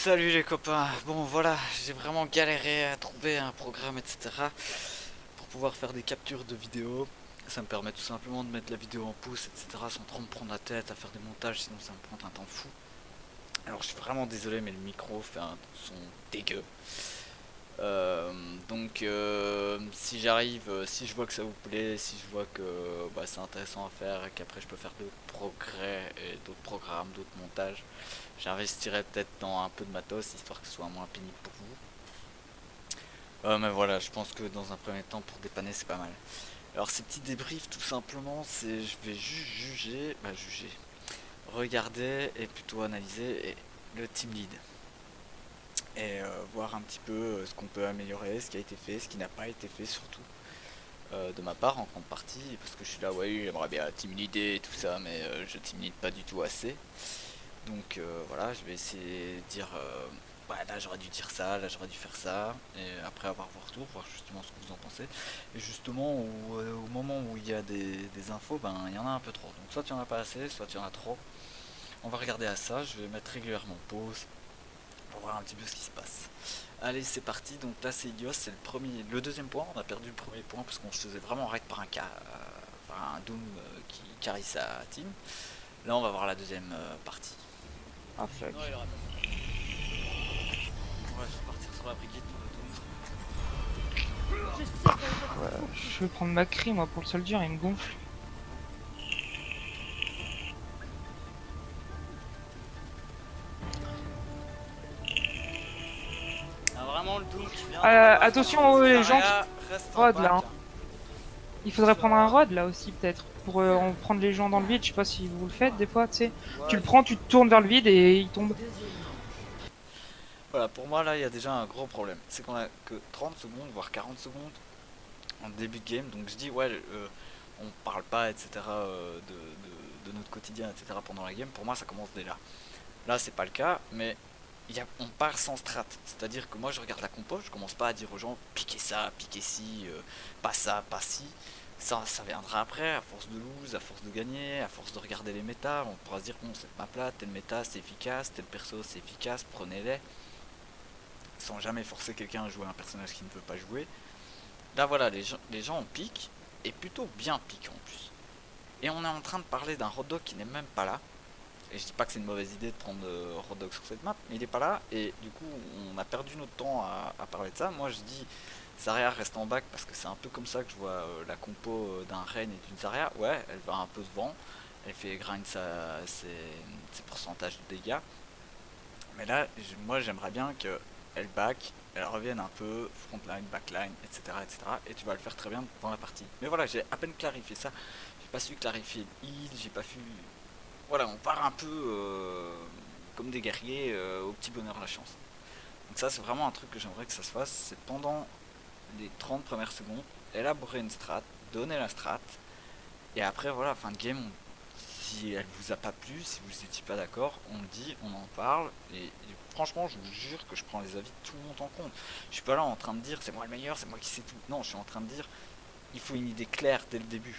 Salut les copains, bon voilà, j'ai vraiment galéré à trouver un programme etc. pour pouvoir faire des captures de vidéos. Ça me permet tout simplement de mettre la vidéo en pouce etc. sans trop me prendre la tête à faire des montages, sinon ça me prend un temps fou. Alors je suis vraiment désolé mais le micro fait un son dégueu. Si j'arrive, si je vois que ça vous plaît, si je vois que c'est intéressant à faire et qu'après je peux faire d'autres progrès et d'autres programmes, d'autres montages, j'investirai peut-être dans un peu de matos histoire que ce soit moins pénible pour vous. Mais voilà, je pense que dans un premier temps pour dépanner c'est pas mal. Alors ces petits débriefs tout simplement, c'est je vais juste juger, regarder et plutôt analyser le team lead et voir un petit peu ce qu'on peut améliorer, ce qui a été fait, ce qui n'a pas été fait surtout de ma part en grande partie parce que je suis là, ouais, j'aimerais bien team leader et tout ça, mais je team lead pas du tout assez. Donc voilà, je vais essayer de dire ouais, là j'aurais dû dire ça, là j'aurais dû faire ça, et après avoir vos retours, voir justement ce que vous en pensez. Et justement au moment où il y a des infos, ben il y en a un peu trop. Donc soit il y en a pas assez, soit il y en a trop. On va regarder à ça, je vais mettre régulièrement pause pour voir un petit peu ce qui se passe. Allez, c'est parti. Donc là c'est Idios, c'est le deuxième point. On a perdu le premier point parce qu'on se faisait vraiment raid par un Doom qui carry sa team. Là on va voir la deuxième partie. Ah fuck. Non, il aura pas. Ouais, je vais partir sur la Brigitte pour le Doom. Je sais Ouais, je vais prendre ma cri moi pour le soldier, il me gonfle. Ah, vraiment le Doom qui vient dans la base Attention dans les gens qui Zarya, reste en rod back, là. hein. Hein. Il faudrait prendre un rod là aussi peut-être. Pour prendre les gens dans le vide, je sais pas si vous le faites des fois, tu sais. Ouais, Tu le prends, tu te tournes vers le vide et il tombe. voilà, pour moi là il y a déjà un gros problème. C'est qu'on a que 30 secondes, voire 40 secondes en début de game. Donc je dis ouais, on parle pas etc. De notre quotidien etc. pendant la game. Pour moi ça commence dès là. Là c'est pas le cas, mais on part sans strat. C'est-à-dire que moi je regarde la compo, je commence pas à dire aux gens piquez ça, piquez ci, pas ça, pas ci. Ça viendra après, à force de lose, à force de gagner, à force de regarder les méta. On pourra se dire bon cette map là, tel méta c'est efficace, tel perso c'est efficace, prenez-les. Sans jamais forcer quelqu'un à jouer un personnage qui ne veut pas jouer. Là voilà, les gens on pique, et plutôt bien pique en plus. Et on est en train de parler d'un hot dog qui n'est même pas là. Et je dis pas que c'est une mauvaise idée de prendre hot dog sur cette map, mais il est pas là, et du coup on a perdu notre temps à parler de ça. Moi je dis Zarya reste en back parce que c'est un peu comme ça que je vois la compo d'un Reign et d'une Zarya. Ouais, elle va un peu devant, elle fait grind ses pourcentages de dégâts. Mais là, moi j'aimerais bien qu'elle back, elle revienne un peu, frontline, backline, etc., etc. Et tu vas le faire très bien dans la partie. Mais voilà, j'ai à peine clarifié ça. J'ai pas su clarifier le heal, j'ai pas su. Voilà, on part un peu comme des guerriers au petit bonheur la chance. Donc ça c'est vraiment un truc que j'aimerais que ça se fasse, c'est pendant les 30 premières secondes, élaborer une strat, donner la strat, et après voilà, fin de game, si elle vous a pas plu, si vous étiez pas d'accord, on le dit, on en parle, et franchement je vous jure que je prends les avis de tout le monde en compte. Je suis pas là en train de dire c'est moi le meilleur, c'est moi qui sais tout. Non, je suis en train de dire il faut une idée claire dès le début.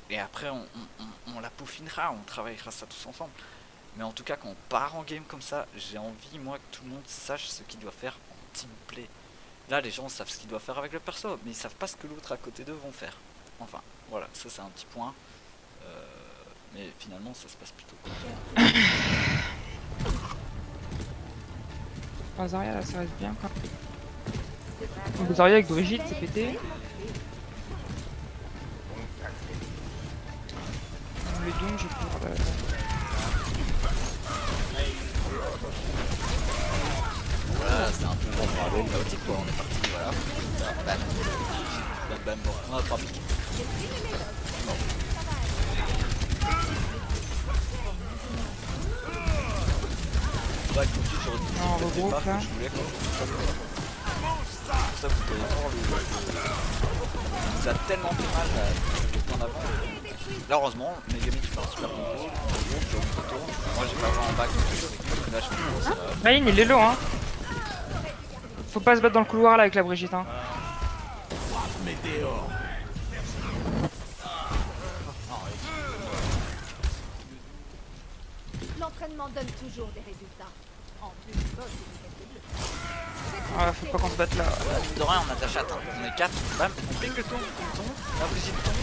Et après on la peaufinera, on travaillera ça tous ensemble. Mais en tout cas quand on part en game comme ça, j'ai envie moi que tout le monde sache ce qu'il doit faire en teamplay. Là les gens savent ce qu'ils doivent faire avec le perso, mais ils savent pas ce que l'autre à côté d'eux vont faire. Enfin, voilà, ça c'est un petit point. Mais finalement ça se passe plutôt cool. Ah, Zarya là ça reste bien quoi. Donc Zarya avec Brigitte c'est pété. Le Doom je vais pouvoir Voilà, c'est un peu chaotique quoi, on est parti, voilà. Bam, bam, bam, bon, on a 3 piques. Bon. Bah, tout de suite, j'aurais dit non, dès le regroupe départ que là. je voulais qu'on c'est pour ça que vous pouvez voir il nous a tellement fait mal là, en avant. Là, heureusement, Megami fait un super combo, le groupe, je retourne. Moi, j'ai pas vraiment en back, donc là, je fais une Rain il est low hein. Faut pas se battre dans le couloir là avec la Brigitte hein. L'entraînement donne toujours des résultats. Ah, faut pas qu'on se batte là. Mine de rien, on a de la chatte, hein. On est 4, bam, on pique le ton, la Brigitte tombe.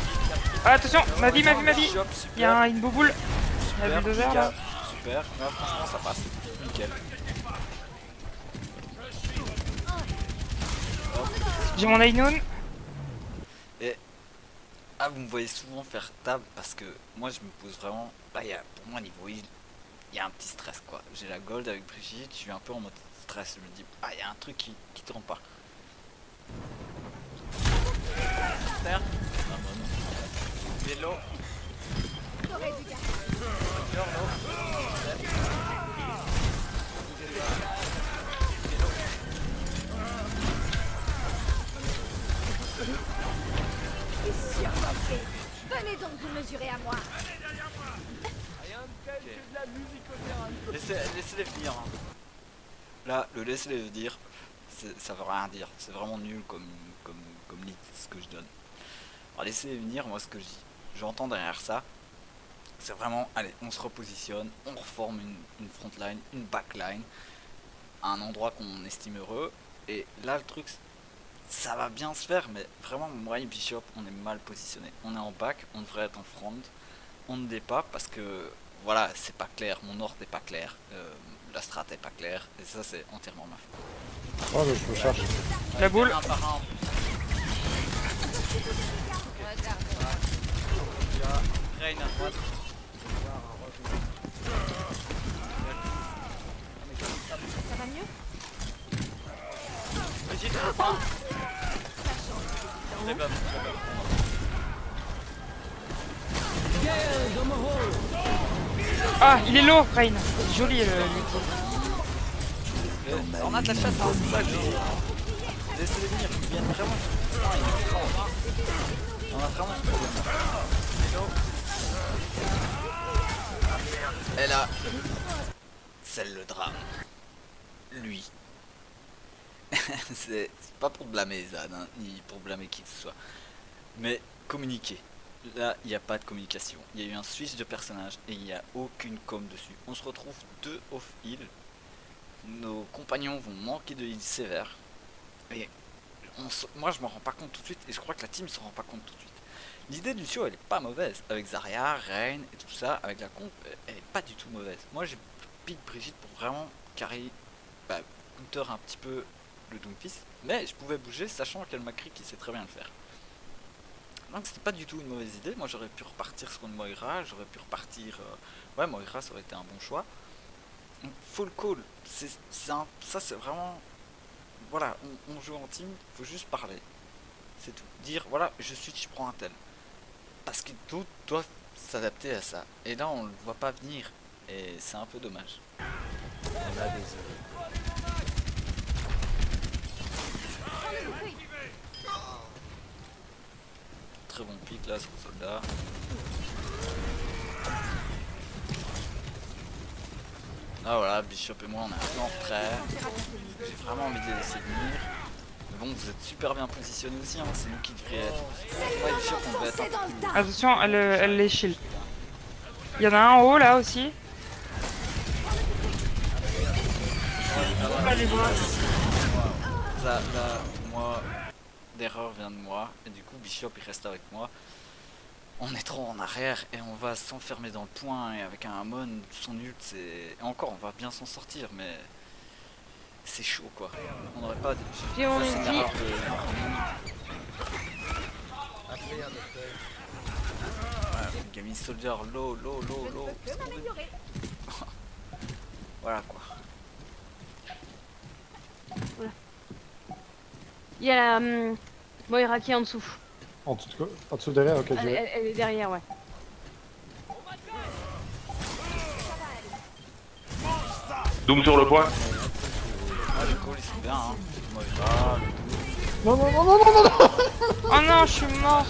Ah, attention, ma vie. Bishop, Il y a une bouboule. Il y a super, le bulldozer là. super, là franchement ça passe, nickel. J'ai mon Ainoun. Ah, vous me voyez souvent faire table parce que moi je me pose vraiment. Là, pour moi, niveau heal, il y a un petit stress quoi. J'ai la gold avec Brigitte, je suis un peu en mode stress. Je me dis, ah, il y a un truc qui tourne pas. Terre. Ah, bon, non. Vélo. Venez donc vous mesurer à moi. Laissez-les venir. Hein. Là, le laissez-les venir, ça veut rien dire. C'est vraiment nul comme lead, ce que je donne. Alors laissez-les venir, moi ce que je dis. J'entends derrière ça. C'est vraiment, allez, on se repositionne, on reforme une frontline, une backline, à un endroit qu'on estime heureux. Et là, le truc, ça va bien se faire, mais vraiment, moi et Bishop, on est mal positionné. On est en back, on devrait être en front. On ne l'est pas parce que, voilà, c'est pas clair. Mon ordre n'est pas clair. La strat est pas claire. Et ça, c'est entièrement ma faute. Oh, mais je me cherche. La boule. Un par un. Rain à droite. Ça va mieux? Brigitte, reprends. Très bien, Ah, il est low, Rain. Joli le. on a de la chatte, hein, c'est ça que je dis. Laissez-les venir, ils viennent vraiment. On a vraiment ce problème. Et là, c'est le drame. Lui. C'est pas pour blâmer Zad, hein, ni pour blâmer qui que ce soit. Mais communiquer. Là, il n'y a pas de communication. Il y a eu un switch de personnage et il n'y a aucune com dessus. On se retrouve 2 off-heal. Nos compagnons vont manquer de heal sévère. Et moi, je m'en rends pas compte tout de suite. Et je crois que la team se rend pas compte tout de suite. L'idée du show, elle est pas mauvaise. Avec Zarya, Rain et tout ça, avec la comp, elle est pas du tout mauvaise. Moi, j'ai pick Brigitte pour vraiment carry, counter un petit peu le Doomfist. Mais je pouvais bouger, sachant qu'elle m'a cri qui sait très bien le faire. Donc c'était pas du tout une mauvaise idée. Moi j'aurais pu repartir sur une Moira, j'aurais pu repartir... Ouais, Moira ça aurait été un bon choix. Donc, full call, ça c'est vraiment... Voilà, on joue en team, faut juste parler. C'est tout. Dire, voilà, je prends un tel. Parce que d'autres doivent s'adapter à ça. Et là on le voit pas venir. Et c'est un peu dommage. On a des... Très bon pic là sur le soldat. Ah voilà, Bishop et moi on est un peu en retrait. J'ai vraiment envie de les laisser venir. Mais bon, vous êtes super bien positionnés aussi, hein. C'est nous qui devrions être. Ouais, Bishop on devait être un peu plus... Attention, elle les shield. Il y en a un en haut là aussi. Ça, là, moi, l'erreur vient de moi. Et du coup, Bishop il reste avec moi. On est trop en arrière et on va s'enfermer dans le point. Et avec un Amon, son ult, c'est. Et encore, on va bien s'en sortir, mais. C'est chaud quoi. On n'aurait pas. J'ai mon C'est ulti. l'erreur de. Ouais, Gaming Soldier, low. Voilà quoi. Il y a la Moira qui est en dessous. En dessous derrière, ok, je vais. Elle est derrière, ouais. Doom sur le point. Ah, les calls ils sont bien, hein. Moira, Non. Oh non, je suis mort.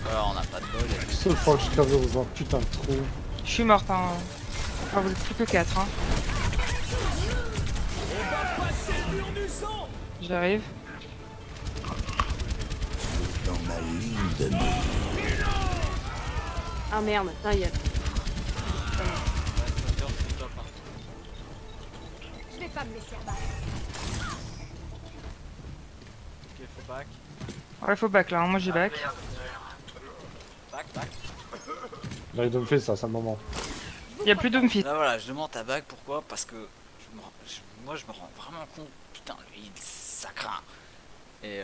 voilà, on n'a pas de bol. La seule fois que je crève dans un putain de trou. Je suis morte, hein. Enfin, vous êtes plus que 4, hein. J'arrive. Ah merde, putain, il y a... pas me laisser abattre. Ok, faut back. Ouais, faut back là, hein, moi j'ai back. Back, back. Là, il doit me faire ça, c'est un moment. Y'a plus Doomfist. Là voilà, je demande à back pourquoi? Parce que moi je me rends vraiment compte, putain, lui, ça craint. Et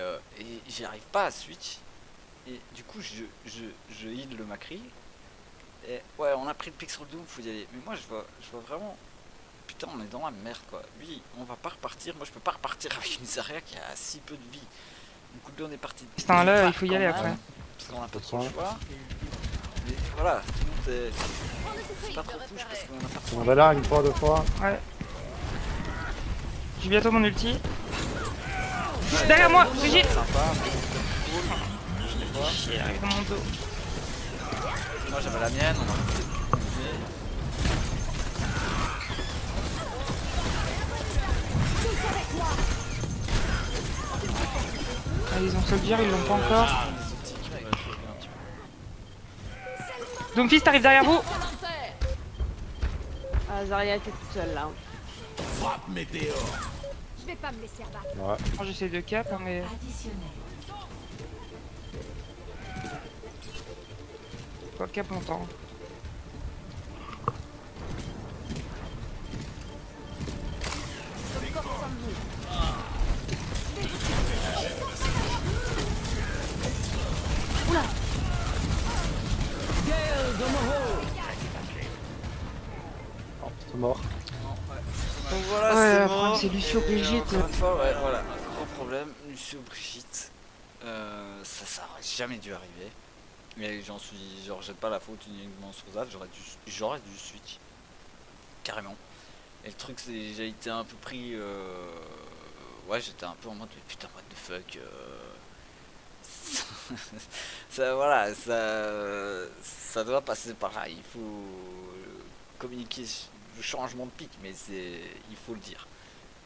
j'y arrive pas à switch. Et du coup, je heal le Macri. Et ouais, on a pris le pick sur le Doom, faut y aller. Mais moi, je vois vraiment. Putain, on est dans la merde quoi. Lui, on va pas repartir. Moi, je peux pas repartir avec une Zarya qui a si peu de vie. Du coup, là, on est parti. Putain, là, il faut y aller après. Parce qu'on a pas trop le choix. Mais voilà, tout le monde est. C'est pas trop push parce qu'on a pas trop. On va là une fois, deux fois. Ouais. J'ai bientôt mon ulti. Derrière moi, Brigitte. Sympa. Je l'ai pas. Chier, il arrive dans mon dos. Moi, j'avais la mienne. On a Ah, ils ont soldier, ils l'ont pas encore. Doomfist arrive derrière vous. Ah, Zarya était toute seule là. Je vais pas me laisser abattre. Ouais. Moi j'essaie de cap, hein, mais. Pas cap longtemps. Oh, c'est mort. Donc voilà, Ouais, c'est après, mort. c'est Lucio Et Brigitte. encore une fois, ouais, voilà, un gros problème. Lucio Brigitte, ça aurait jamais dû arriver. Mais j'en suis, genre, jette pas la faute uniquement sur Zad. J'aurais dû switch carrément. Et le truc, c'est, j'ai été un peu pris. Ouais, j'étais un peu en mode, mais putain, what the fuck. Ça, voilà, ça doit passer par là. Il faut communiquer le changement de pic, mais il faut le dire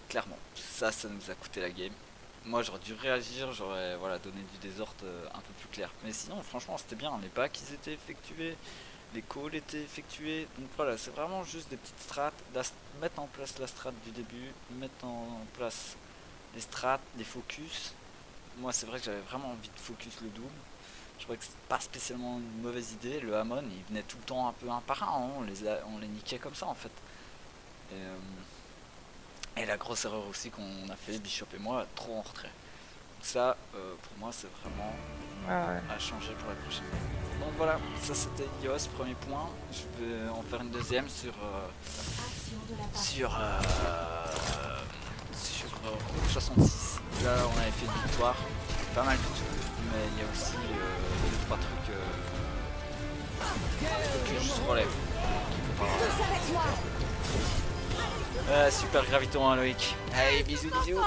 clairement. Ça nous a coûté la game. Moi, j'aurais dû réagir, j'aurais voilà donné du désordre un peu plus clair. Mais sinon, franchement, c'était bien. Les packs ils étaient effectués, les calls étaient effectués. Donc voilà, c'est vraiment juste des petites strats. Mettre en place la strat du début, mettre en place les strats, les focus. Moi, c'est vrai que j'avais vraiment envie de focus le Doom. Je crois que c'est pas spécialement une mauvaise idée. Le Hamon, il venait tout le temps un peu un par un. Hein. On les niquait comme ça en fait. Et la grosse erreur aussi qu'on a fait, Bishop et moi, trop en retrait. Donc ça, pour moi, c'est vraiment Ouais. à changer pour la prochaine fois. Donc voilà, ça c'était iOS, premier point. Je vais en faire une deuxième sur Route 66. Là, on avait fait une victoire, pas mal du tout, mais il y a aussi 2-3 trucs que je relève. Super graviton, hein, Loïc. Allez, bisous, bisous.